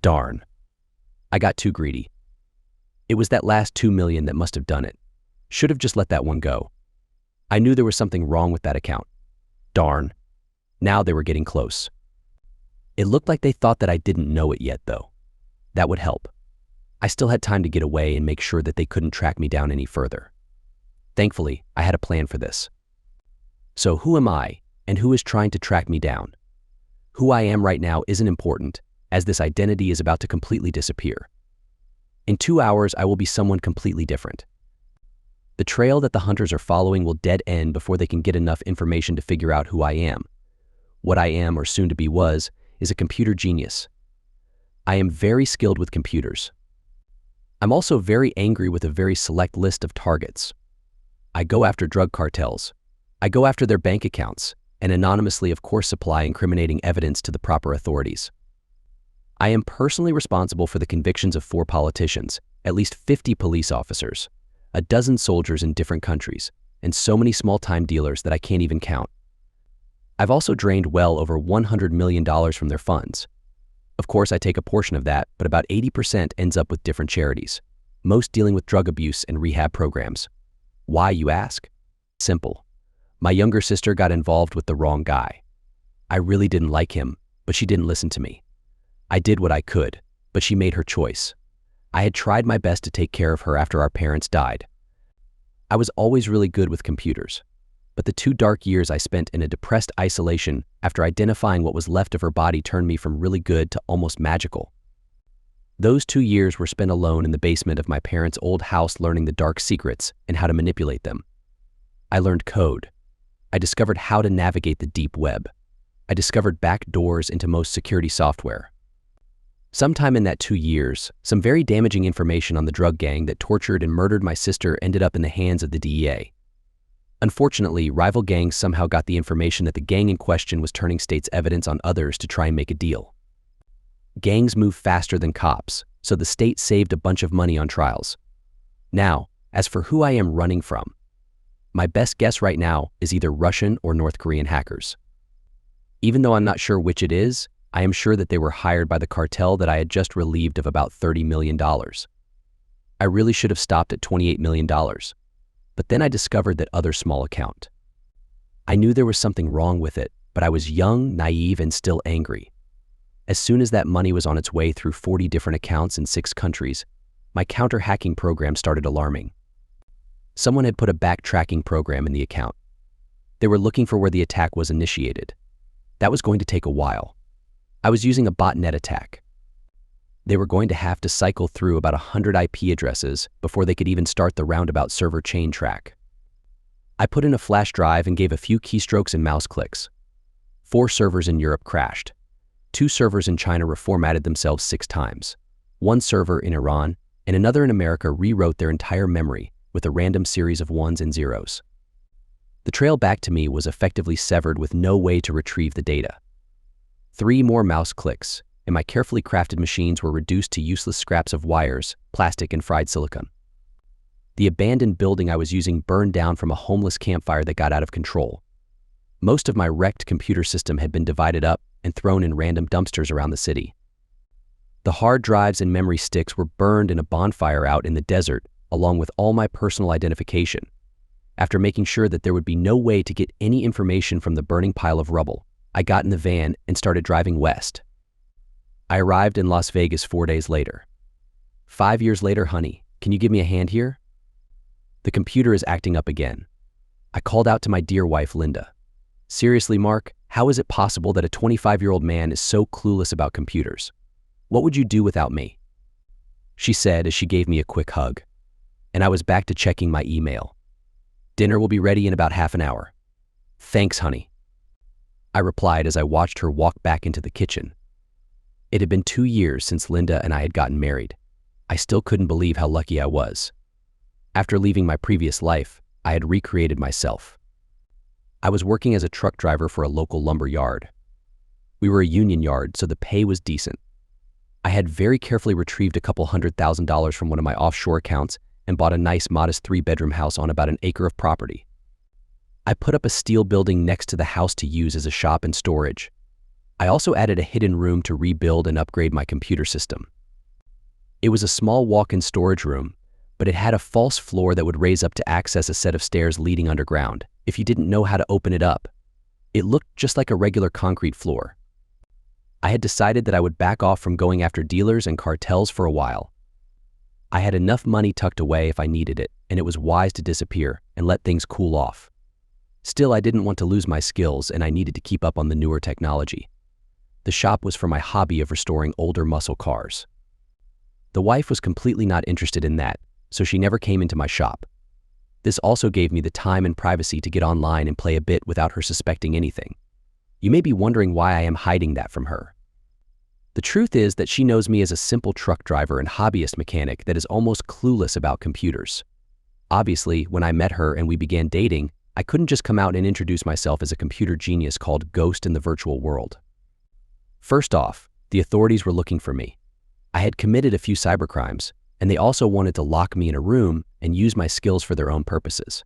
Darn. I got too greedy. It was that last 2 million that must have done it. Should have just let that one go. I knew there was something wrong with that account. Darn. Now they were getting close. It looked like they thought that I didn't know it yet, though. That would help. I still had time to get away and make sure that they couldn't track me down any further. Thankfully, I had a plan for this. So who am I, and who is trying to track me down? Who I am right now isn't important, as this identity is about to completely disappear. In 2 hours, I will be someone completely different. The trail that the hunters are following will dead end before they can get enough information to figure out who I am. What I am, or soon to be was, is a computer genius. I am very skilled with computers. I'm also very angry with a very select list of targets. I go after drug cartels. I go after their bank accounts, and anonymously, of course, supply incriminating evidence to the proper authorities. I am personally responsible for the convictions of 4 politicians, at least 50 police officers, a dozen soldiers in different countries, and so many small-time dealers that I can't even count. I've also drained well over $100 million from their funds. Of course, I take a portion of that, but about 80% ends up with different charities, most dealing with drug abuse and rehab programs. Why, you ask? Simple. My younger sister got involved with the wrong guy. I really didn't like him, but she didn't listen to me. I did what I could, but she made her choice. I had tried my best to take care of her after our parents died. I was always really good with computers, but the 2 dark years I spent in a depressed isolation after identifying what was left of her body turned me from really good to almost magical. Those 2 years were spent alone in the basement of my parents' old house learning the dark secrets and how to manipulate them. I learned code. I discovered how to navigate the deep web. I discovered back doors into most security software. Sometime in that 2 years, some very damaging information on the drug gang that tortured and murdered my sister ended up in the hands of the DEA. Unfortunately, rival gangs somehow got the information that the gang in question was turning state's evidence on others to try and make a deal. Gangs move faster than cops, so the state saved a bunch of money on trials. Now, as for who I am running from, my best guess right now is either Russian or North Korean hackers. Even though I'm not sure which it is, I am sure that they were hired by the cartel that I had just relieved of about $30 million. I really should have stopped at $28 million, but then I discovered that other small account. I knew there was something wrong with it, but I was young, naive, and still angry. As soon as that money was on its way through 40 different accounts in 6 countries, my counter-hacking program started alarming. Someone had put a backtracking program in the account. They were looking for where the attack was initiated. That was going to take a while. I was using a botnet attack. They were going to have to cycle through about 100 IP addresses before they could even start the roundabout server chain track. I put in a flash drive and gave a few keystrokes and mouse clicks. 4 servers in Europe crashed. 2 servers in China reformatted themselves 6 times. 1 server in Iran and another in America rewrote their entire memory with a random series of 1s and 0s. The trail back to me was effectively severed with no way to retrieve the data. 3 more mouse clicks, and my carefully crafted machines were reduced to useless scraps of wires, plastic, and fried silicon. The abandoned building I was using burned down from a homeless campfire that got out of control. Most of my wrecked computer system had been divided up and thrown in random dumpsters around the city. The hard drives and memory sticks were burned in a bonfire out in the desert, along with all my personal identification. After making sure that there would be no way to get any information from the burning pile of rubble, I got in the van and started driving west. I arrived in Las Vegas 4 days later. 5 years later, honey, can you give me a hand here? The computer is acting up again. I called out to my dear wife, Linda. Seriously, Mark, how is it possible that a 25-year-old man is so clueless about computers? What would you do without me? She said as she gave me a quick hug. And I was back to checking my email. Dinner will be ready in about half an hour. Thanks, honey. I replied as I watched her walk back into the kitchen. It had been 2 years since Linda and I had gotten married. I still couldn't believe how lucky I was. After leaving my previous life, I had recreated myself. I was working as a truck driver for a local lumber yard. We were a union yard, so the pay was decent. I had very carefully retrieved a couple $100,000 from one of my offshore accounts and bought a nice, modest 3-bedroom house on about an acre of property. I put up a steel building next to the house to use as a shop and storage. I also added a hidden room to rebuild and upgrade my computer system. It was a small walk-in storage room, but it had a false floor that would raise up to access a set of stairs leading underground if you didn't know how to open it up. It looked just like a regular concrete floor. I had decided that I would back off from going after dealers and cartels for a while. I had enough money tucked away if I needed it, and it was wise to disappear and let things cool off. Still, I didn't want to lose my skills, and I needed to keep up on the newer technology. The shop was for my hobby of restoring older muscle cars. The wife was completely not interested in that, so she never came into my shop. This also gave me the time and privacy to get online and play a bit without her suspecting anything. You may be wondering why I am hiding that from her. The truth is that she knows me as a simple truck driver and hobbyist mechanic that is almost clueless about computers. Obviously, when I met her and we began dating, I couldn't just come out and introduce myself as a computer genius called Ghost in the virtual world. First off, the authorities were looking for me. I had committed a few cybercrimes, and they also wanted to lock me in a room and use my skills for their own purposes.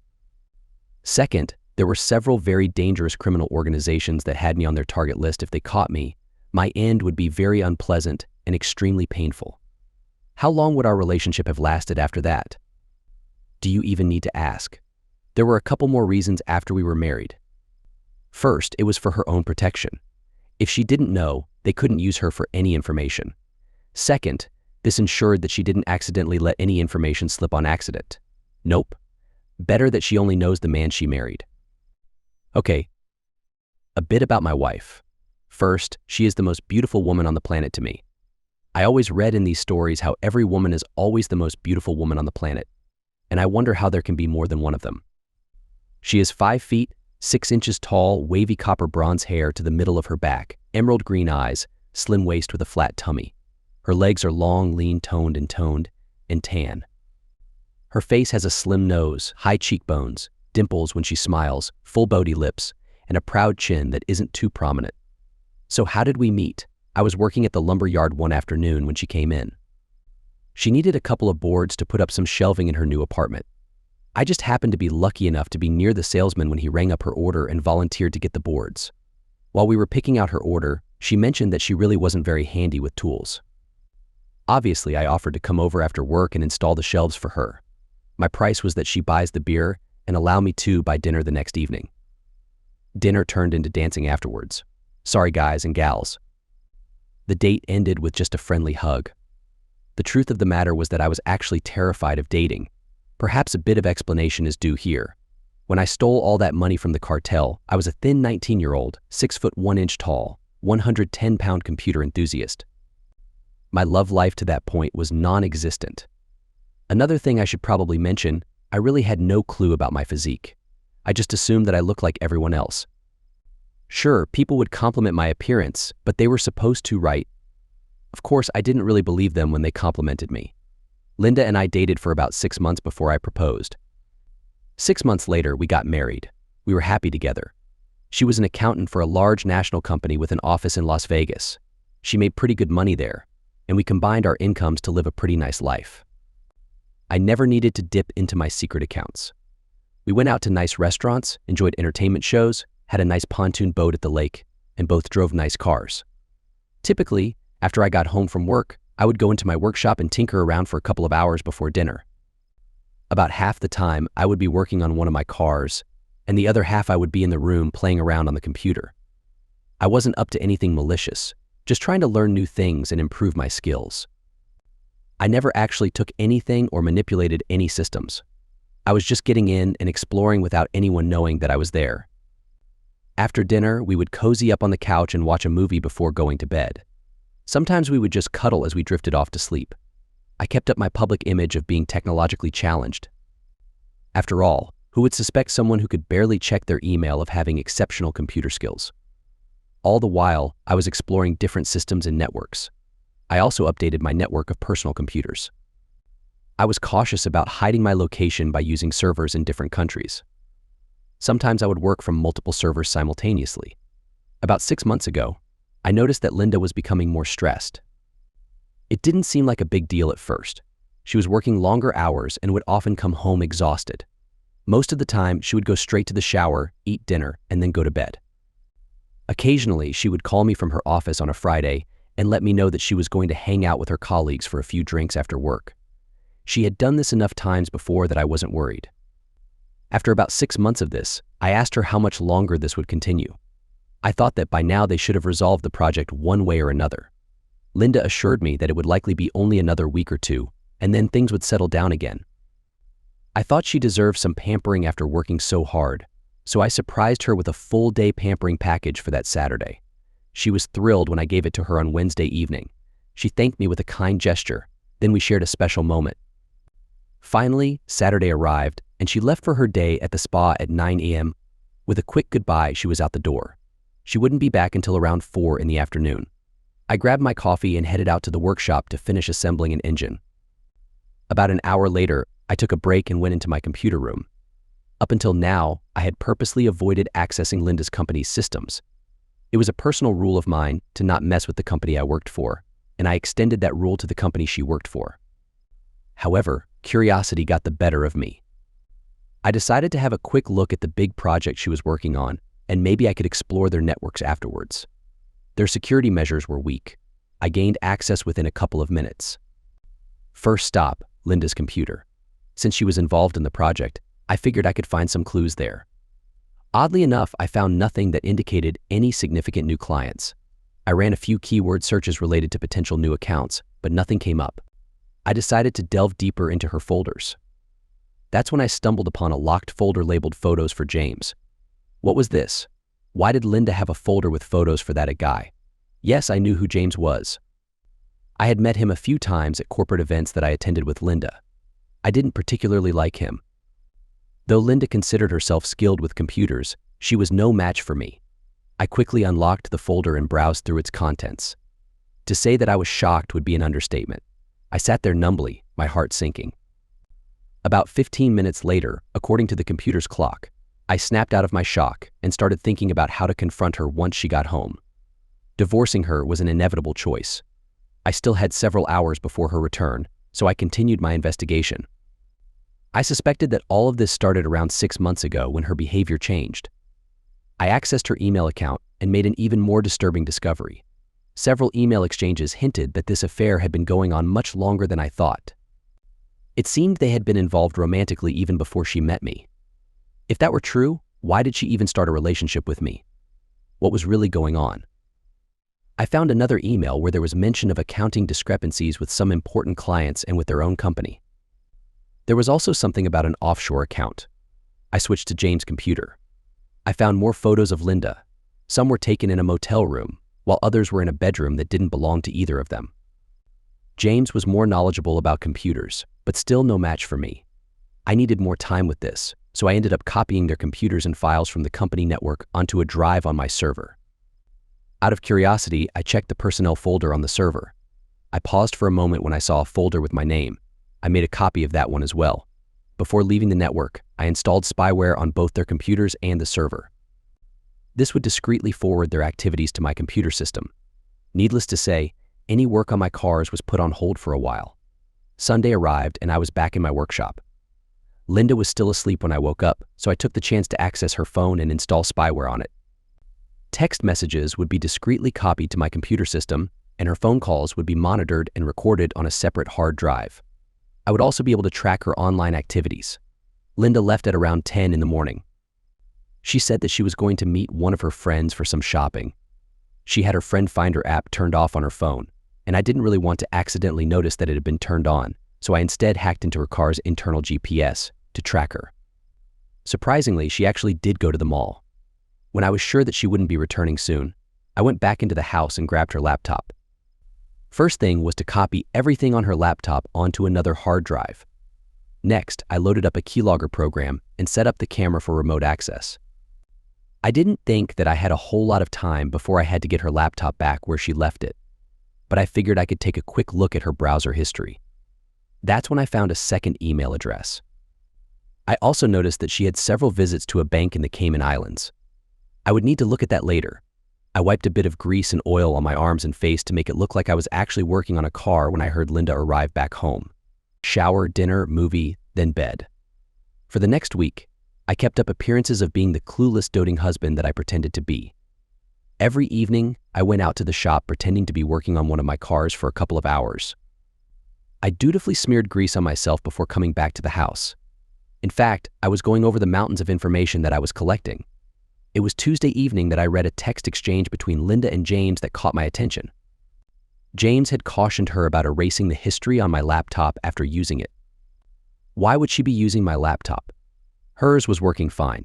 Second, there were several very dangerous criminal organizations that had me on their target list. If they caught me, my end would be very unpleasant and extremely painful. How long would our relationship have lasted after that? Do you even need to ask? There were a couple more reasons after we were married. First, it was for her own protection. If she didn't know, they couldn't use her for any information. Second, this ensured that she didn't accidentally let any information slip on accident. Nope. Better that she only knows the man she married. Okay, a bit about my wife. First, she is the most beautiful woman on the planet to me. I always read in these stories how every woman is always the most beautiful woman on the planet, and I wonder how there can be more than one of them. She is 5 feet, 6 inches tall, wavy copper bronze hair to the middle of her back, emerald green eyes, slim waist with a flat tummy. Her legs are long, lean, toned, and tan. Her face has a slim nose, high cheekbones, dimples when she smiles, full bony lips, and a proud chin that isn't too prominent. So how did we meet? I was working at the lumber yard one afternoon when she came in. She needed a couple of boards to put up some shelving in her new apartment. I just happened to be lucky enough to be near the salesman when he rang up her order and volunteered to get the boards. While we were picking out her order, she mentioned that she really wasn't very handy with tools. Obviously, I offered to come over after work and install the shelves for her. My price was that she buys the beer and allow me to buy dinner the next evening. Dinner turned into dancing afterwards. Sorry, guys and gals. The date ended with just a friendly hug. The truth of the matter was that I was actually terrified of dating. Perhaps a bit of explanation is due here. When I stole all that money from the cartel, I was a thin 19-year-old, 6 foot 1 inch tall, 110-pound computer enthusiast. My love life to that point was non-existent. Another thing I should probably mention, I really had no clue about my physique. I just assumed that I looked like everyone else. Sure, people would compliment my appearance, but they were supposed to, right? Of course, I didn't really believe them when they complimented me. Linda and I dated for about 6 months before I proposed. 6 months later, we got married. We were happy together. She was an accountant for a large national company with an office in Las Vegas. She made pretty good money there, and we combined our incomes to live a pretty nice life. I never needed to dip into my secret accounts. We went out to nice restaurants, enjoyed entertainment shows, had a nice pontoon boat at the lake, and both drove nice cars. Typically, after I got home from work, I would go into my workshop and tinker around for a couple of hours before dinner. About half the time, I would be working on one of my cars, and the other half I would be in the room playing around on the computer. I wasn't up to anything malicious, just trying to learn new things and improve my skills. I never actually took anything or manipulated any systems. I was just getting in and exploring without anyone knowing that I was there. After dinner, we would cozy up on the couch and watch a movie before going to bed. Sometimes we would just cuddle as we drifted off to sleep. I kept up my public image of being technologically challenged. After all, who would suspect someone who could barely check their email of having exceptional computer skills? All the while, I was exploring different systems and networks. I also updated my network of personal computers. I was cautious about hiding my location by using servers in different countries. Sometimes I would work from multiple servers simultaneously. About 6 months ago, I noticed that Linda was becoming more stressed. It didn't seem like a big deal at first. She was working longer hours and would often come home exhausted. Most of the time, she would go straight to the shower, eat dinner, and then go to bed. Occasionally, she would call me from her office on a Friday and let me know that she was going to hang out with her colleagues for a few drinks after work. She had done this enough times before that I wasn't worried. After about 6 months of this, I asked her how much longer this would continue. I thought that by now they should have resolved the project one way or another. Linda assured me that it would likely be only another week or two, and then things would settle down again. I thought she deserved some pampering after working so hard, so I surprised her with a full-day pampering package for that Saturday. She was thrilled when I gave it to her on Wednesday evening. She thanked me with a kind gesture, then we shared a special moment. Finally, Saturday arrived, and she left for her day at the spa at 9 a.m. With a quick goodbye, she was out the door. She wouldn't be back until around 4 in the afternoon. I grabbed my coffee and headed out to the workshop to finish assembling an engine. About an hour later, I took a break and went into my computer room. Up until now, I had purposely avoided accessing Linda's company's systems. It was a personal rule of mine to not mess with the company I worked for, and I extended that rule to the company she worked for. However, curiosity got the better of me. I decided to have a quick look at the big project she was working on, and maybe I could explore their networks afterwards. Their security measures were weak. I gained access within a couple of minutes. First stop, Linda's computer. Since she was involved in the project, I figured I could find some clues there. Oddly enough, I found nothing that indicated any significant new clients. I ran a few keyword searches related to potential new accounts, but nothing came up. I decided to delve deeper into her folders. That's when I stumbled upon a locked folder labeled Photos for James. What was this? Why did Linda have a folder with photos for that guy? Yes, I knew who James was. I had met him a few times at corporate events that I attended with Linda. I didn't particularly like him. Though Linda considered herself skilled with computers, she was no match for me. I quickly unlocked the folder and browsed through its contents. To say that I was shocked would be an understatement. I sat there numbly, my heart sinking. About 15 minutes later, according to the computer's clock, I snapped out of my shock and started thinking about how to confront her once she got home. Divorcing her was an inevitable choice. I still had several hours before her return, so I continued my investigation. I suspected that all of this started around 6 months ago when her behavior changed. I accessed her email account and made an even more disturbing discovery. Several email exchanges hinted that this affair had been going on much longer than I thought. It seemed they had been involved romantically even before she met me. If that were true, why did she even start a relationship with me? What was really going on? I found another email where there was mention of accounting discrepancies with some important clients and with their own company. There was also something about an offshore account. I switched to James' computer. I found more photos of Linda. Some were taken in a motel room, while others were in a bedroom that didn't belong to either of them. James was more knowledgeable about computers, but still no match for me. I needed more time with this, so I ended up copying their computers and files from the company network onto a drive on my server. Out of curiosity, I checked the personnel folder on the server. I paused for a moment when I saw a folder with my name. I made a copy of that one as well. Before leaving the network, I installed spyware on both their computers and the server. This would discreetly forward their activities to my computer system. Needless to say, any work on my cars was put on hold for a while. Sunday arrived and I was back in my workshop. Linda was still asleep when I woke up, so I took the chance to access her phone and install spyware on it. Text messages would be discreetly copied to my computer system, and her phone calls would be monitored and recorded on a separate hard drive. I would also be able to track her online activities. Linda left at around 10 in the morning. She said that she was going to meet one of her friends for some shopping. She had her friend finder app turned off on her phone, and I didn't really want to accidentally notice that it had been turned on, so I instead hacked into her car's internal GPS to track her. Surprisingly, she actually did go to the mall. When I was sure that she wouldn't be returning soon, I went back into the house and grabbed her laptop. First thing was to copy everything on her laptop onto another hard drive. Next, I loaded up a keylogger program and set up the camera for remote access. I didn't think that I had a whole lot of time before I had to get her laptop back where she left it, but I figured I could take a quick look at her browser history. That's when I found a second email address. I also noticed that she had several visits to a bank in the Cayman Islands. I would need to look at that later. I wiped a bit of grease and oil on my arms and face to make it look like I was actually working on a car when I heard Linda arrive back home. Shower, dinner, movie, then bed. For the next week, I kept up appearances of being the clueless, doting husband that I pretended to be. Every evening, I went out to the shop pretending to be working on one of my cars for a couple of hours. I dutifully smeared grease on myself before coming back to the house. In fact, I was going over the mountains of information that I was collecting. It was Tuesday evening that I read a text exchange between Linda and James that caught my attention. James had cautioned her about erasing the history on my laptop after using it. Why would she be using my laptop? Hers was working fine.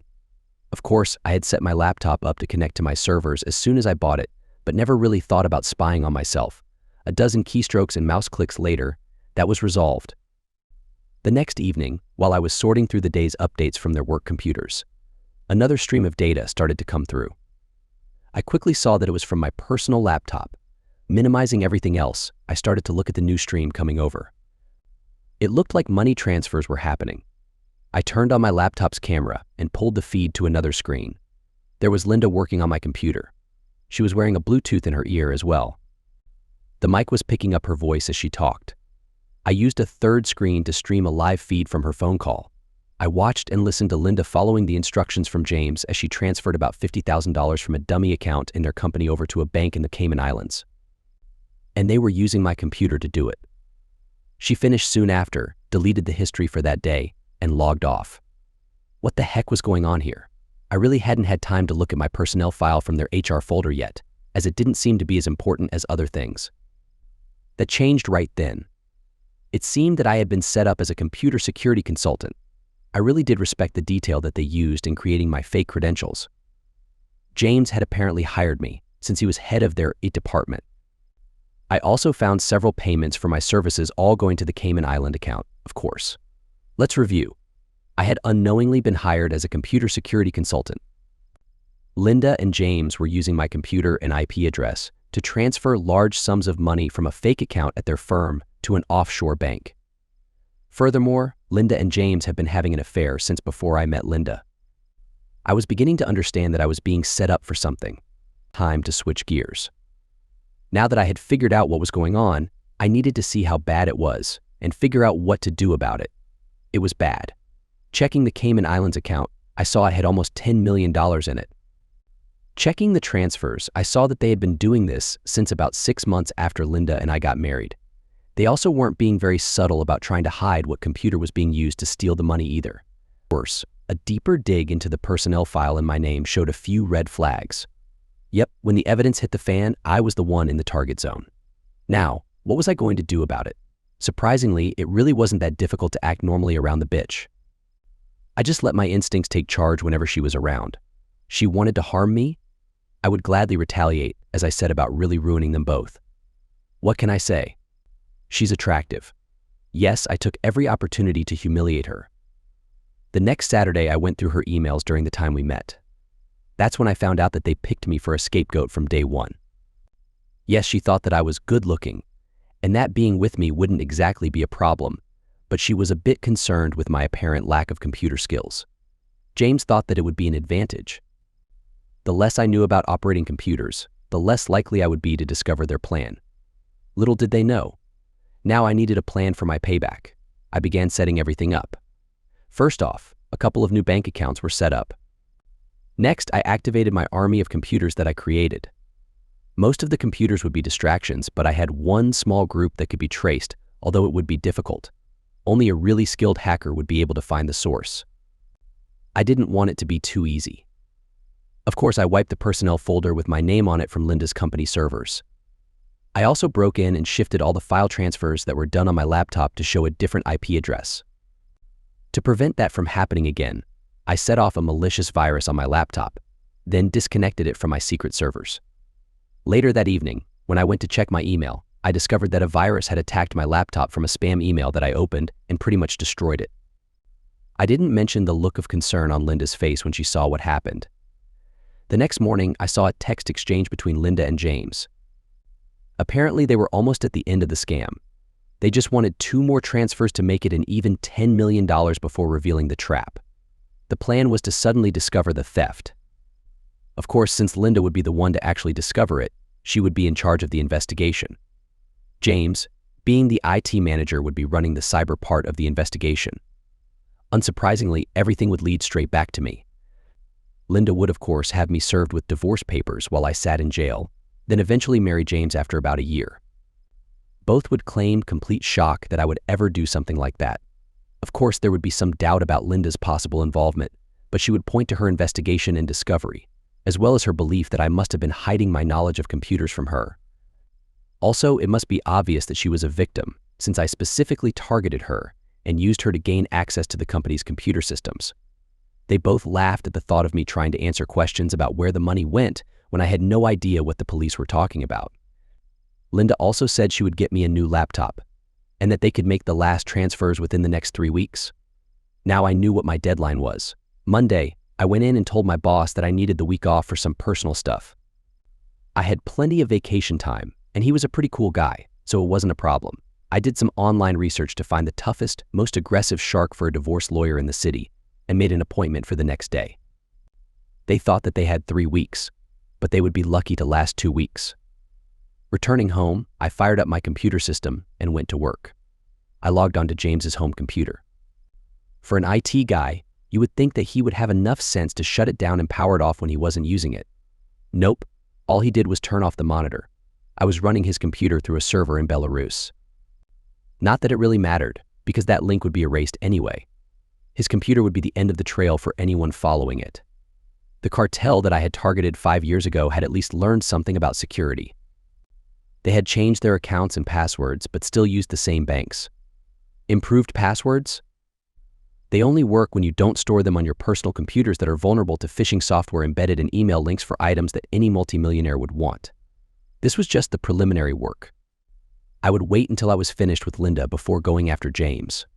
Of course, I had set my laptop up to connect to my servers as soon as I bought it, but never really thought about spying on myself. A dozen keystrokes and mouse clicks later, that was resolved. The next evening, while I was sorting through the day's updates from their work computers, another stream of data started to come through. I quickly saw that it was from my personal laptop. Minimizing everything else, I started to look at the new stream coming over. It looked like money transfers were happening. I turned on my laptop's camera and pulled the feed to another screen. There was Linda working on my computer. She was wearing a Bluetooth in her ear as well. The mic was picking up her voice as she talked. I used a third screen to stream a live feed from her phone call. I watched and listened to Linda following the instructions from James as she transferred about $50,000 from a dummy account in their company over to a bank in the Cayman Islands. And they were using my computer to do it. She finished soon after, deleted the history for that day, and logged off. What the heck was going on here? I really hadn't had time to look at my personnel file from their HR folder yet, as it didn't seem to be as important as other things. That changed right then. It seemed that I had been set up as a computer security consultant. I really did respect the detail that they used in creating my fake credentials. James had apparently hired me, since he was head of their IT department. I also found several payments for my services all going to the Cayman Island account, of course. Let's review. I had unknowingly been hired as a computer security consultant. Linda and James were using my computer and IP address to transfer large sums of money from a fake account at their firm to an offshore bank. Furthermore, Linda and James had been having an affair since before I met Linda. I was beginning to understand that I was being set up for something. Time to switch gears. Now that I had figured out what was going on, I needed to see how bad it was and figure out what to do about it. It was bad. Checking the Cayman Islands account, I saw it had almost $10 million in it. Checking the transfers, I saw that they had been doing this since about 6 months after Linda and I got married. They also weren't being very subtle about trying to hide what computer was being used to steal the money either. Worse, a deeper dig into the personnel file in my name showed a few red flags. Yep, when the evidence hit the fan, I was the one in the target zone. Now, what was I going to do about it? Surprisingly, it really wasn't that difficult to act normally around the bitch. I just let my instincts take charge whenever she was around. She wanted to harm me? I would gladly retaliate, as I said about really ruining them both. What can I say? She's attractive. Yes, I took every opportunity to humiliate her. The next Saturday, I went through her emails during the time we met. That's when I found out that they picked me for a scapegoat from day one. Yes, she thought that I was good-looking, and that being with me wouldn't exactly be a problem, but she was a bit concerned with my apparent lack of computer skills. James thought that it would be an advantage. The less I knew about operating computers, the less likely I would be to discover their plan. Little did they know. Now I needed a plan for my payback. I began setting everything up. First off, a couple of new bank accounts were set up. Next, I activated my army of computers that I created. Most of the computers would be distractions, but I had one small group that could be traced, although it would be difficult. Only a really skilled hacker would be able to find the source. I didn't want it to be too easy. Of course, I wiped the personnel folder with my name on it from Linda's company servers. I also broke in and shifted all the file transfers that were done on my laptop to show a different IP address. To prevent that from happening again, I set off a malicious virus on my laptop, then disconnected it from my secret servers. Later that evening, when I went to check my email, I discovered that a virus had attacked my laptop from a spam email that I opened and pretty much destroyed it. I didn't mention the look of concern on Linda's face when she saw what happened. The next morning, I saw a text exchange between Linda and James. Apparently, they were almost at the end of the scam. They just wanted 2 more transfers to make it an even $10 million before revealing the trap. The plan was to suddenly discover the theft. Of course, since Linda would be the one to actually discover it, she would be in charge of the investigation. James, being the IT manager, would be running the cyber part of the investigation. Unsurprisingly, everything would lead straight back to me. Linda would, of course, have me served with divorce papers while I sat in jail, then eventually marry James after about a year. Both would claim complete shock that I would ever do something like that. Of course, there would be some doubt about Linda's possible involvement, but she would point to her investigation and discovery, as well as her belief that I must have been hiding my knowledge of computers from her. Also, it must be obvious that she was a victim, since I specifically targeted her and used her to gain access to the company's computer systems. They both laughed at the thought of me trying to answer questions about where the money went when I had no idea what the police were talking about. Linda also said she would get me a new laptop, and that they could make the last transfers within the next 3 weeks. Now I knew what my deadline was. Monday, I went in and told my boss that I needed the week off for some personal stuff. I had plenty of vacation time, and he was a pretty cool guy, so it wasn't a problem. I did some online research to find the toughest, most aggressive shark for a divorce lawyer in the city, and made an appointment for the next day. They thought that they had 3 weeks, but they would be lucky to last 2 weeks. Returning home, I fired up my computer system and went to work. I logged onto James's home computer. For an IT guy, you would think that he would have enough sense to shut it down and power it off when he wasn't using it. Nope, all he did was turn off the monitor. I was running his computer through a server in Belarus. Not that it really mattered, because that link would be erased anyway. His computer would be the end of the trail for anyone following it. The cartel that I had targeted 5 years ago had at least learned something about security. They had changed their accounts and passwords, but still used the same banks. Improved passwords? They only work when you don't store them on your personal computers that are vulnerable to phishing software embedded in email links for items that any multimillionaire would want. This was just the preliminary work. I would wait until I was finished with Linda before going after James.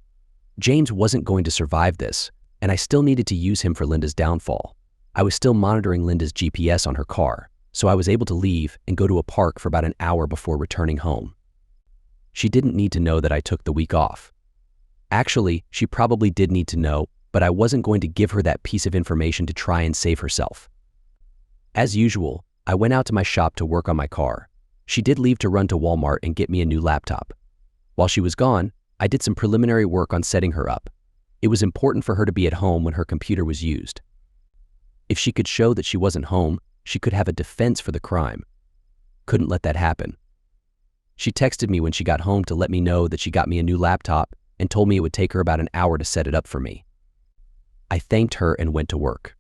James wasn't going to survive this, and I still needed to use him for Linda's downfall. I was still monitoring Linda's GPS on her car, so I was able to leave and go to a park for about an hour before returning home. She didn't need to know that I took the week off. Actually, she probably did need to know, but I wasn't going to give her that piece of information to try and save herself. As usual, I went out to my shop to work on my car. She did leave to run to Walmart and get me a new laptop. While she was gone, I did some preliminary work on setting her up. It was important for her to be at home when her computer was used. If she could show that she wasn't home, she could have a defense for the crime. Couldn't let that happen. She texted me when she got home to let me know that she got me a new laptop and told me it would take her about an hour to set it up for me. I thanked her and went to work.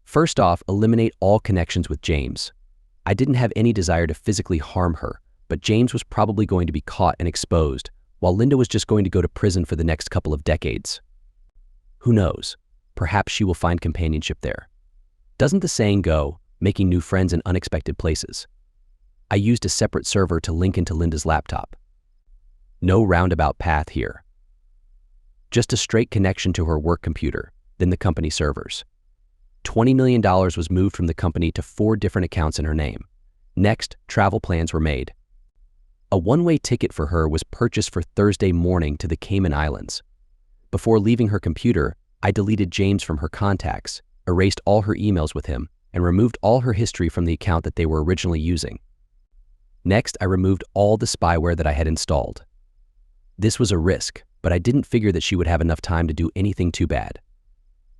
First off, eliminate all connections with James. I didn't have any desire to physically harm her, but James was probably going to be caught and exposed, while Linda was just going to go to prison for the next couple of decades. Who knows? Perhaps she will find companionship there. Doesn't the saying go, making new friends in unexpected places? I used a separate server to link into Linda's laptop. No roundabout path here. Just a straight connection to her work computer, then the company servers. $20 million was moved from the company to 4 different accounts in her name. Next, travel plans were made. A one-way ticket for her was purchased for Thursday morning to the Cayman Islands. Before leaving her computer, I deleted James from her contacts, erased all her emails with him, and removed all her history from the account that they were originally using. Next, I removed all the spyware that I had installed. This was a risk, but I didn't figure that she would have enough time to do anything too bad.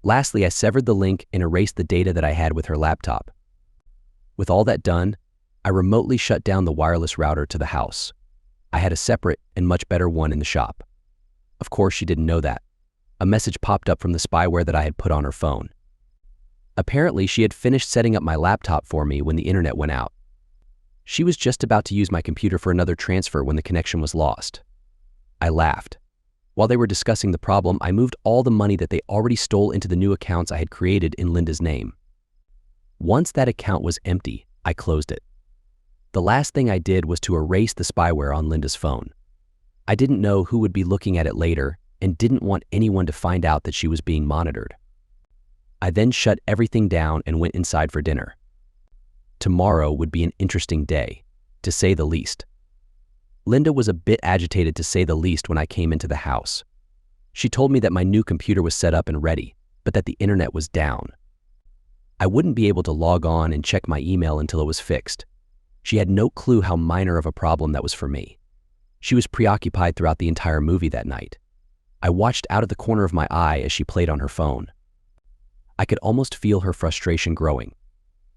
Lastly, I severed the link and erased the data that I had with her laptop. With all that done, I remotely shut down the wireless router to the house. I had a separate and much better one in the shop. Of course, she didn't know that. A message popped up from the spyware that I had put on her phone. Apparently, she had finished setting up my laptop for me when the internet went out. She was just about to use my computer for another transfer when the connection was lost. I laughed. While they were discussing the problem, I moved all the money that they already stole into the new accounts I had created in Linda's name. Once that account was empty, I closed it. The last thing I did was to erase the spyware on Linda's phone. I didn't know who would be looking at it later and didn't want anyone to find out that she was being monitored. I then shut everything down and went inside for dinner. Tomorrow would be an interesting day, to say the least. Linda was a bit agitated, to say the least, when I came into the house. She told me that my new computer was set up and ready, but that the internet was down. I wouldn't be able to log on and check my email until it was fixed. She had no clue how minor of a problem that was for me. She was preoccupied throughout the entire movie that night. I watched out of the corner of my eye as she played on her phone. I could almost feel her frustration growing.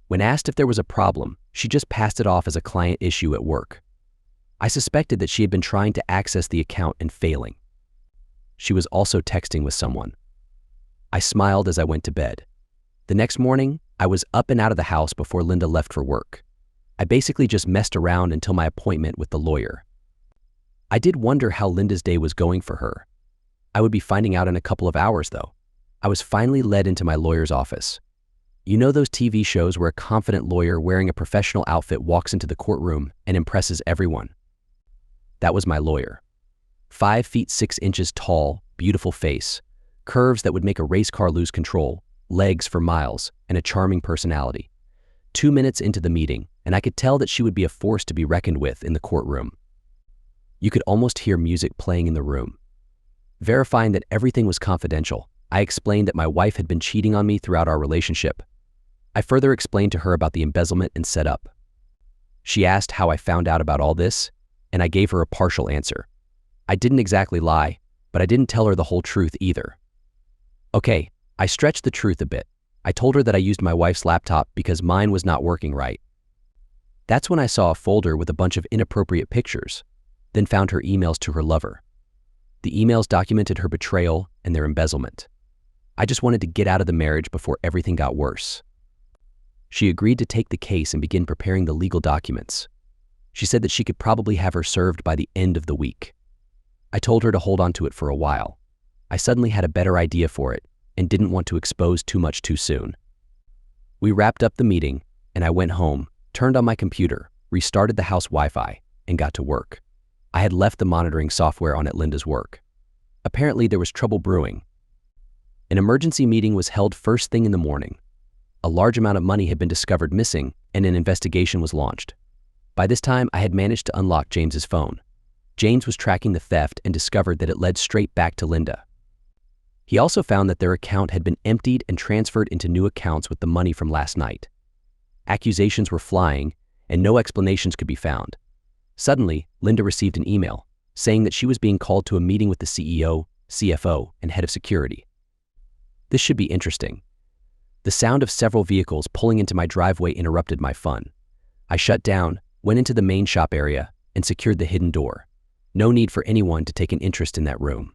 When asked if there was a problem, she just passed it off as a client issue at work. I suspected that she had been trying to access the account and failing. She was also texting with someone. I smiled as I went to bed. The next morning, I was up and out of the house before Linda left for work. I basically just messed around until my appointment with the lawyer. I did wonder how Linda's day was going for her. I would be finding out in a couple of hours, though. I was finally led into my lawyer's office. You know those TV shows where a confident lawyer wearing a professional outfit walks into the courtroom and impresses everyone? That was my lawyer. 5 feet 6 inches tall, beautiful face, curves that would make a race car lose control, legs for miles, and a charming personality. 2 minutes into the meeting, and I could tell that she would be a force to be reckoned with in the courtroom. You could almost hear music playing in the room. Verifying that everything was confidential, I explained that my wife had been cheating on me throughout our relationship. I further explained to her about the embezzlement and setup. She asked how I found out about all this, and I gave her a partial answer. I didn't exactly lie, but I didn't tell her the whole truth either. Okay, I stretched the truth a bit. I told her that I used my wife's laptop because mine was not working right. That's when I saw a folder with a bunch of inappropriate pictures, then found her emails to her lover. The emails documented her betrayal and their embezzlement. I just wanted to get out of the marriage before everything got worse. She agreed to take the case and begin preparing the legal documents. She said that she could probably have her served by the end of the week. I told her to hold on to it for a while. I suddenly had a better idea for it and didn't want to expose too much too soon. We wrapped up the meeting, and I went home, turned on my computer, restarted the house Wi-Fi, and got to work. I had left the monitoring software on at Linda's work. Apparently there was trouble brewing. An emergency meeting was held first thing in the morning. A large amount of money had been discovered missing, and an investigation was launched. By this time, I had managed to unlock James's phone. James was tracking the theft and discovered that it led straight back to Linda. He also found that their account had been emptied and transferred into new accounts with the money from last night. Accusations were flying, and no explanations could be found. Suddenly, Linda received an email saying that she was being called to a meeting with the CEO, CFO, and head of security. This should be interesting. The sound of several vehicles pulling into my driveway interrupted my fun. I shut down, went into the main shop area, and secured the hidden door. No need for anyone to take an interest in that room.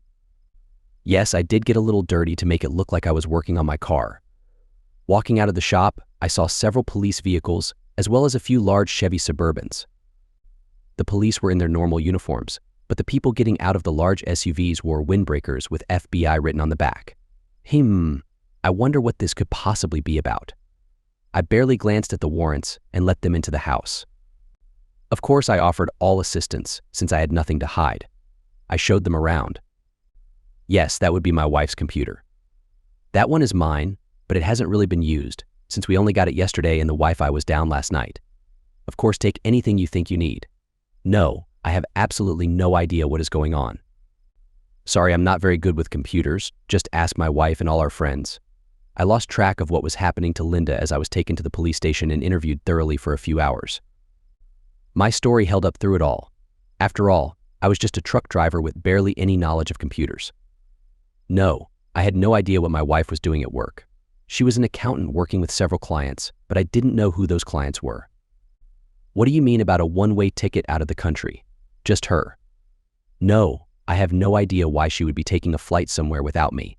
Yes, I did get a little dirty to make it look like I was working on my car. Walking out of the shop, I saw several police vehicles, as well as a few large Chevy Suburbans. The police were in their normal uniforms, but the people getting out of the large SUVs wore windbreakers with FBI written on the back. I wonder what this could possibly be about. I barely glanced at the warrants and let them into the house. Of course, I offered all assistance since I had nothing to hide. I showed them around. Yes, that would be my wife's computer. That one is mine, but it hasn't really been used since we only got it yesterday and the Wi-Fi was down last night. Of course, take anything you think you need. No, I have absolutely no idea what is going on. Sorry, I'm not very good with computers. Just ask my wife and all our friends. I lost track of what was happening to Linda as I was taken to the police station and interviewed thoroughly for a few hours. My story held up through it all. After all, I was just a truck driver with barely any knowledge of computers. No, I had no idea what my wife was doing at work. She was an accountant working with several clients, but I didn't know who those clients were. What do you mean about a one-way ticket out of the country? Just her? No, I have no idea why she would be taking a flight somewhere without me.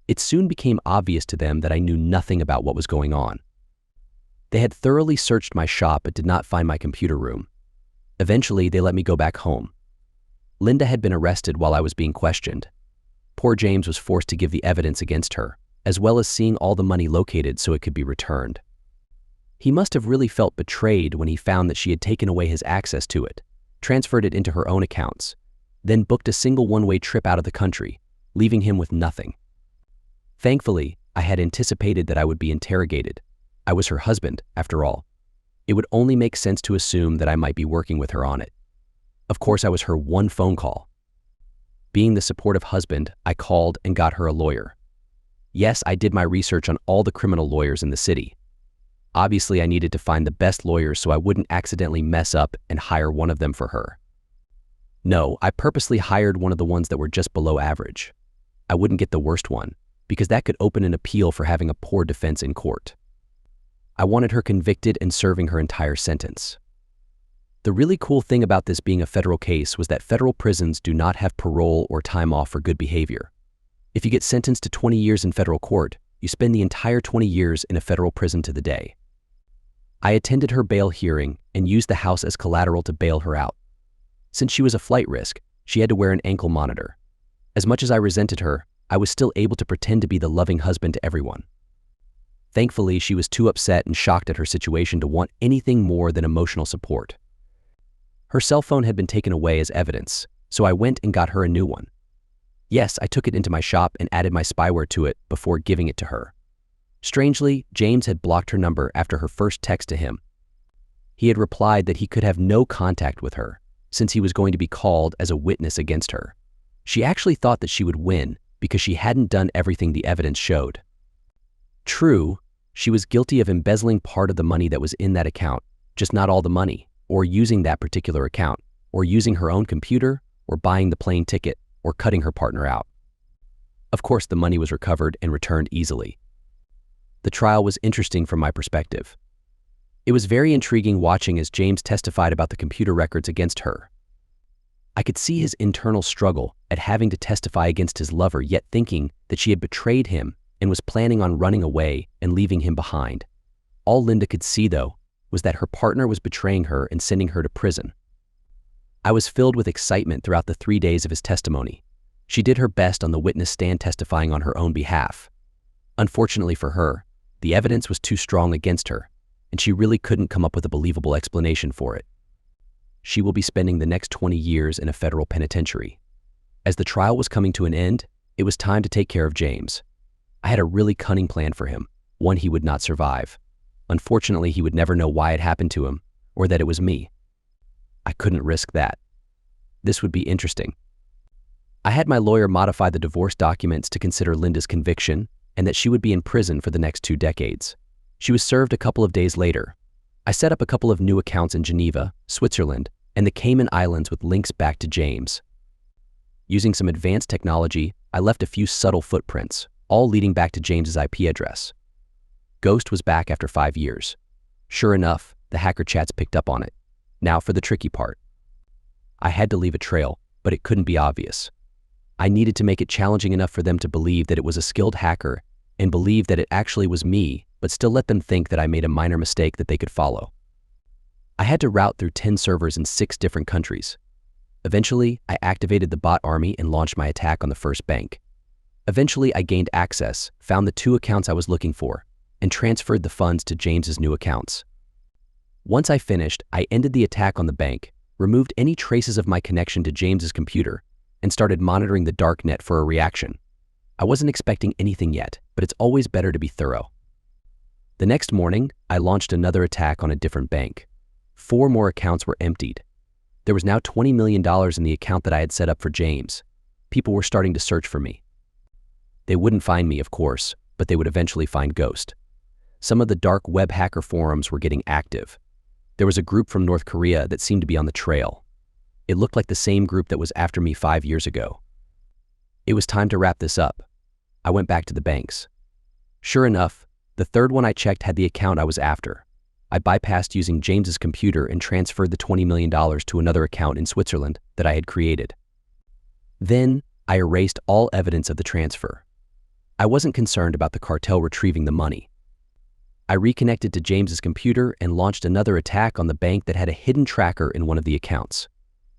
It soon became obvious to them that I knew nothing about what was going on. They had thoroughly searched my shop but did not find my computer room. Eventually, they let me go back home. Linda had been arrested while I was being questioned. Poor James was forced to give the evidence against her, as well as seeing all the money located so it could be returned. He must have really felt betrayed when he found that she had taken away his access to it, transferred it into her own accounts, then booked a single one-way trip out of the country, leaving him with nothing. Thankfully, I had anticipated that I would be interrogated. I was her husband, after all. It would only make sense to assume that I might be working with her on it. Of course, I was her one phone call. Being the supportive husband, I called and got her a lawyer. Yes, I did my research on all the criminal lawyers in the city. Obviously, I needed to find the best lawyers so I wouldn't accidentally mess up and hire one of them for her. No, I purposely hired one of the ones that were just below average. I wouldn't get the worst one, because that could open an appeal for having a poor defense in court. I wanted her convicted and serving her entire sentence. The really cool thing about this being a federal case was that federal prisons do not have parole or time off for good behavior. If you get sentenced to 20 years in federal court, you spend the entire 20 years in a federal prison to the day. I attended her bail hearing and used the house as collateral to bail her out. Since she was a flight risk, she had to wear an ankle monitor. As much as I resented her, I was still able to pretend to be the loving husband to everyone. Thankfully, she was too upset and shocked at her situation to want anything more than emotional support. Her cell phone had been taken away as evidence, so I went and got her a new one. Yes, I took it into my shop and added my spyware to it before giving it to her. Strangely, James had blocked her number after her first text to him. He had replied that he could have no contact with her, since he was going to be called as a witness against her. She actually thought that she would win because she hadn't done everything the evidence showed. True, she was guilty of embezzling part of the money that was in that account, just not all the money, or using that particular account, or using her own computer, or buying the plane ticket, or cutting her partner out. Of course, the money was recovered and returned easily. The trial was interesting from my perspective. It was very intriguing watching as James testified about the computer records against her. I could see his internal struggle at having to testify against his lover, yet thinking that she had betrayed him and was planning on running away and leaving him behind. All Linda could see, though, was that her partner was betraying her and sending her to prison. I was filled with excitement throughout the 3 days of his testimony. She did her best on the witness stand testifying on her own behalf. Unfortunately for her, the evidence was too strong against her, and she really couldn't come up with a believable explanation for it. She will be spending the next 20 years in a federal penitentiary. As the trial was coming to an end, it was time to take care of James. I had a really cunning plan for him, one he would not survive. Unfortunately, he would never know why it happened to him, or that it was me. I couldn't risk that. This would be interesting. I had my lawyer modify the divorce documents to consider Linda's conviction and that she would be in prison for the next 2 decades. She was served a couple of days later. I set up a couple of new accounts in Geneva, Switzerland, and the Cayman Islands with links back to James. Using some advanced technology, I left a few subtle footprints, all leading back to James's IP address. Ghost was back after 5 years. Sure enough, the hacker chats picked up on it. Now for the tricky part. I had to leave a trail, but it couldn't be obvious. I needed to make it challenging enough for them to believe that it was a skilled hacker and believe that it actually was me, but still let them think that I made a minor mistake that they could follow. I had to route through 10 servers in 6 different countries. Eventually, I activated the bot army and launched my attack on the first bank. Eventually, I gained access, found the 2 accounts I was looking for, and transferred the funds to James's new accounts. Once I finished, I ended the attack on the bank, removed any traces of my connection to James's computer, and started monitoring the darknet for a reaction. I wasn't expecting anything yet, but it's always better to be thorough. The next morning, I launched another attack on a different bank. 4 more accounts were emptied. There was now $20 million in the account that I had set up for James. People were starting to search for me. They wouldn't find me, of course, but they would eventually find Ghost. Some of the dark web hacker forums were getting active. There was a group from North Korea that seemed to be on the trail. It looked like the same group that was after me 5 years ago. It was time to wrap this up. I went back to the banks. Sure enough, the 3rd one I checked had the account I was after. I bypassed using James's computer and transferred the $20 million to another account in Switzerland that I had created. Then, I erased all evidence of the transfer. I wasn't concerned about the cartel retrieving the money. I reconnected to James's computer and launched another attack on the bank that had a hidden tracker in one of the accounts.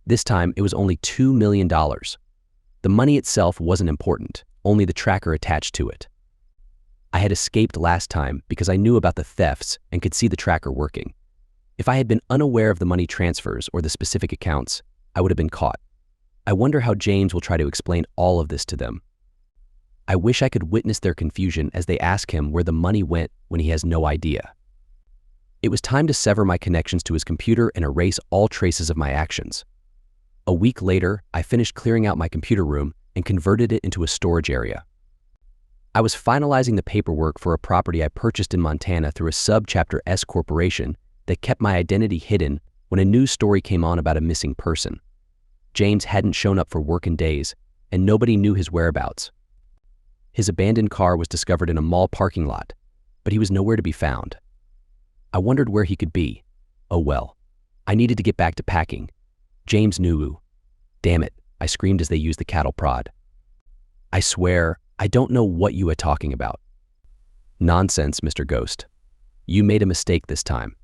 This time, it was only $2 million. The money itself wasn't important, only the tracker attached to it. I had escaped last time because I knew about the thefts and could see the tracker working. If I had been unaware of the money transfers or the specific accounts, I would have been caught. I wonder how James will try to explain all of this to them. I wish I could witness their confusion as they ask him where the money went when he has no idea. It was time to sever my connections to his computer and erase all traces of my actions. A week later, I finished clearing out my computer room and converted it into a storage area. I was finalizing the paperwork for a property I purchased in Montana through a sub-Chapter S corporation that kept my identity hidden when a news story came on about a missing person. James hadn't shown up for work in days, and nobody knew his whereabouts. His abandoned car was discovered in a mall parking lot, but he was nowhere to be found. I wondered where he could be. Oh well. I needed to get back to packing. James knew. Damn it, I screamed as they used the cattle prod. I swear, I don't know what you are talking about. Nonsense, Mr. Ghost. You made a mistake this time.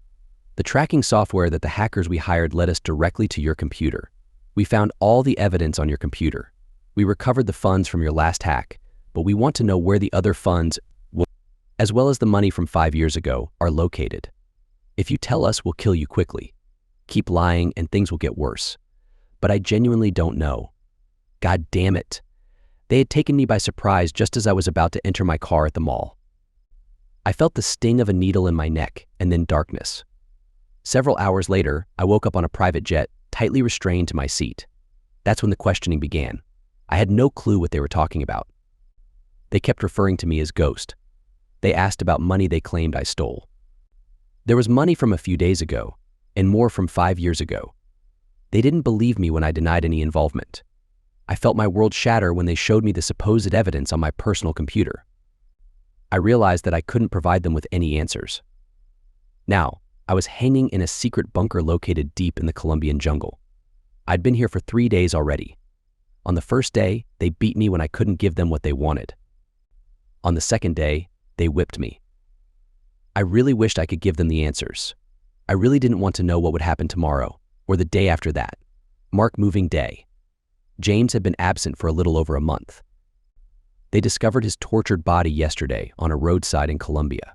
The tracking software that the hackers we hired led us directly to your computer. We found all the evidence on your computer. We recovered the funds from your last hack, but we want to know where the other funds, as well as the money from 5 years ago, are located. If you tell us, we'll kill you quickly. Keep lying and things will get worse. But I genuinely don't know. God damn it. They had taken me by surprise just as I was about to enter my car at the mall. I felt the sting of a needle in my neck and then darkness. Several hours later, I woke up on a private jet, tightly restrained to my seat. That's when the questioning began. I had no clue what they were talking about. They kept referring to me as Ghost. They asked about money they claimed I stole. There was money from a few days ago, and more from 5 years ago. They didn't believe me when I denied any involvement. I felt my world shatter when they showed me the supposed evidence on my personal computer. I realized that I couldn't provide them with any answers. Now, I was hanging in a secret bunker located deep in the Colombian jungle. I'd been here for 3 days already. On the first day, they beat me when I couldn't give them what they wanted. On the second day, they whipped me. I really wished I could give them the answers. I really didn't want to know what would happen tomorrow, or the day after that. Mark moving day. James had been absent for a little over a month. They discovered his tortured body yesterday on a roadside in Colombia.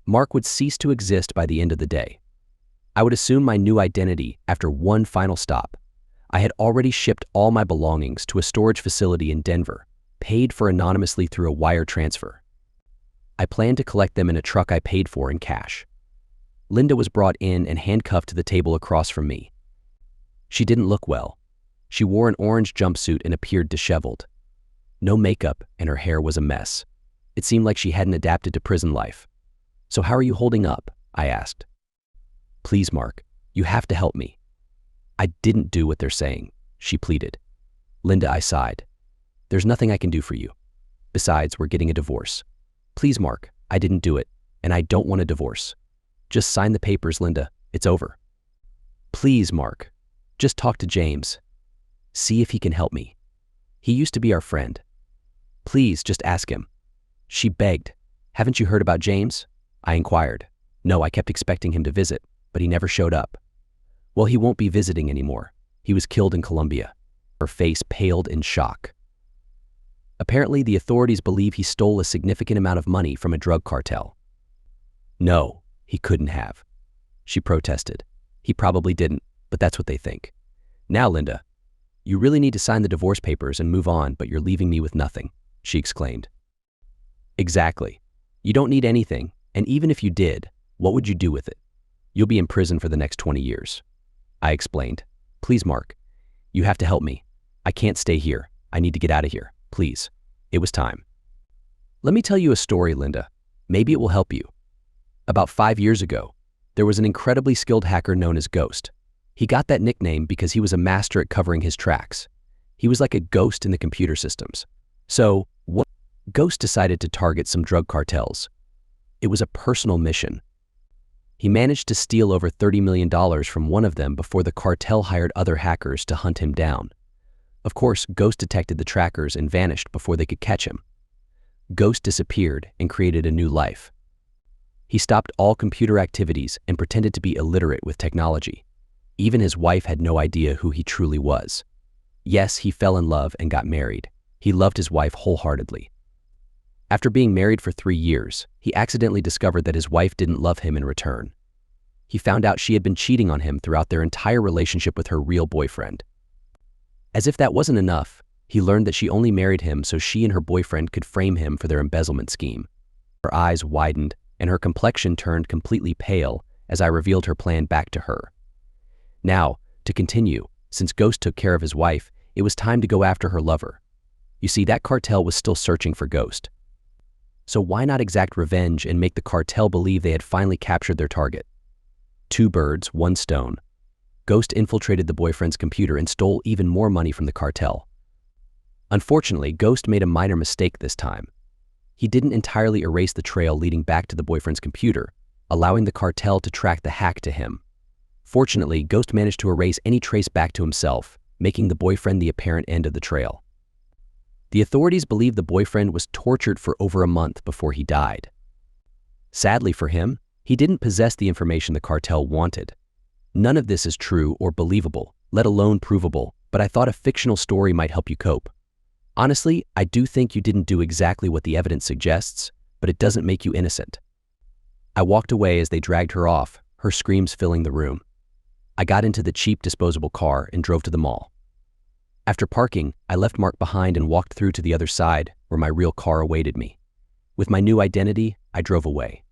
Mark would cease to exist by the end of the day. I would assume my new identity after one final stop. I had already shipped all my belongings to a storage facility in Denver, paid for anonymously through a wire transfer. I planned to collect them in a truck I paid for in cash. Linda was brought in and handcuffed to the table across from me. She didn't look well. She wore an orange jumpsuit and appeared disheveled. No makeup, and her hair was a mess. It seemed like she hadn't adapted to prison life. "So how are you holding up?" I asked. "Please, Mark, you have to help me." "I didn't do what they're saying," she pleaded. "Linda," I sighed. "There's nothing I can do for you. Besides, we're getting a divorce. Please, Mark, I didn't do it, and I don't want a divorce. Just sign the papers, Linda. It's over." "Please, Mark, just talk to James. See if he can help me. He used to be our friend. Please, just ask him." She begged. "Haven't you heard about James?" I inquired. "No, I kept expecting him to visit, but he never showed up." "Well, he won't be visiting anymore. He was killed in Colombia." Her face paled in shock. "Apparently, the authorities believe he stole a significant amount of money from a drug cartel." "No, he couldn't have," she protested. "He probably didn't, but that's what they think. Now, Linda, you really need to sign the divorce papers and move on, but you're leaving me with nothing," she exclaimed. "Exactly. You don't need anything, and even if you did, what would you do with it? You'll be in prison for the next 20 years. I explained. "Please, Mark, you have to help me. I can't stay here. I need to get out of here. Please." It was time. "Let me tell you a story, Linda. Maybe it will help you. About 5 years ago, there was an incredibly skilled hacker known as Ghost. He got that nickname because he was a master at covering his tracks. He was like a ghost in the computer systems. So, Ghost decided to target some drug cartels. It was a personal mission. He managed to steal over $30 million from one of them before the cartel hired other hackers to hunt him down. Of course, Ghost detected the trackers and vanished before they could catch him. Ghost disappeared and created a new life. He stopped all computer activities and pretended to be illiterate with technology. Even his wife had no idea who he truly was. Yes, he fell in love and got married. He loved his wife wholeheartedly. After being married for 3 years, he accidentally discovered that his wife didn't love him in return. He found out she had been cheating on him throughout their entire relationship with her real boyfriend. As if that wasn't enough, he learned that she only married him so she and her boyfriend could frame him for their embezzlement scheme. Her eyes widened and her complexion turned completely pale as I revealed her plan back to her. Now, to continue, since Ghost took care of his wife, it was time to go after her lover. You see, that cartel was still searching for Ghost. So why not exact revenge and make the cartel believe they had finally captured their target? 2 birds, 1 stone. Ghost infiltrated the boyfriend's computer and stole even more money from the cartel. Unfortunately, Ghost made a minor mistake this time. He didn't entirely erase the trail leading back to the boyfriend's computer, allowing the cartel to track the hack to him. Fortunately, Ghost managed to erase any trace back to himself, making the boyfriend the apparent end of the trail. The authorities believe the boyfriend was tortured for over a month before he died. Sadly for him, he didn't possess the information the cartel wanted. None of this is true or believable, let alone provable, but I thought a fictional story might help you cope. Honestly, I do think you didn't do exactly what the evidence suggests, but it doesn't make you innocent. I walked away as they dragged her off, her screams filling the room. I got into the cheap disposable car and drove to the mall. After parking, I left Mark behind and walked through to the other side, where my real car awaited me. With my new identity, I drove away.